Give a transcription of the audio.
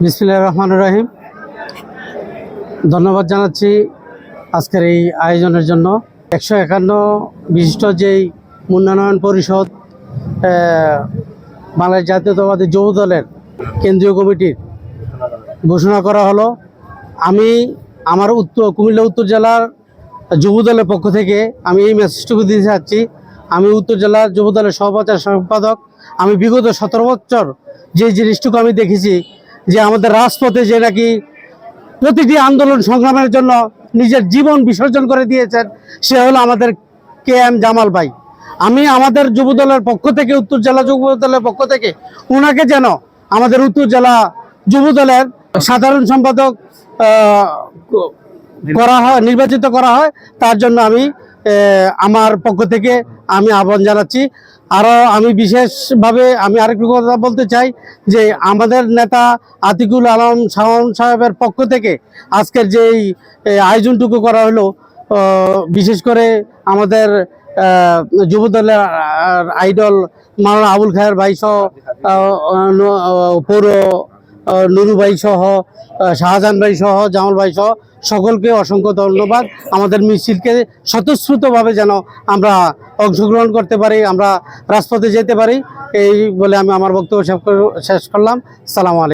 বিসমিল্লাহির রহমানির রহিম। ধন্যবাদ জানাচ্ছি আজকের এই আয়োজনের জন্য। 151 বিশিষ্ট যেই উন্নয়ন পরিষদ বাংলাদেশ জাতীয়তাবাদী যুব দলের কেন্দ্রীয় কমিটির ঘোষণা করা হলো। আমি আমার কুমিল্লা উত্তর জেলার যুব দলের পক্ষ থেকে আমি এই মেসেজটুকু দিতে চাচ্ছি। আমি উত্তর জেলার যুব দলের সহপ্রচার সম্পাদক। আমি বিগত 17 বছর যে জিনিসটুকু আমি দেখেছি যে আমাদের রাজপথে যে নাকি প্রতিটি আন্দোলন সংগ্রামের জন্য নিজের জীবন বিসর্জন করে দিয়েছেন, সে হলো আমাদের KM জামাল ভাই। আমি আমাদের যুব দলের পক্ষ থেকে, উত্তর জেলা যুব দলের পক্ষ থেকে ওনাকে যেন আমাদের উত্তর জেলা যুব দলের সাধারণ সম্পাদক করা হয়, নির্বাচিত করা হয়। তার জন্য আমি আমার পক্ষ থেকে আমি আহ্বান জানাচ্ছি। আরও আমি বিশেষভাবে আমি আরেকটু কথা বলতে চাই যে আমাদের নেতা আতিকুল আলম শাওন সাহেবের পক্ষ থেকে আজকের যেই আয়োজনটুকু করা হলো, বিশেষ করে আমাদের যুব দলের আইডল মাওলানা আবুল খায়ের ভাই সহ, পৌর নুরু ভাই সহ, শাহজাহান ভাই সহ, জামাল ভাই সহ সকলকে অসংখ্য ধন্যবাদ। আমাদের মিছিলকে স্বতঃস্ফূর্তভাবে যেন আমরা অংশগ্রহণ করতে পারি, আমরা রাজপথে যেতে পারি, এই বলে আমি আমার বক্তব্য শেষ করলাম। সালাম আলাইকুম।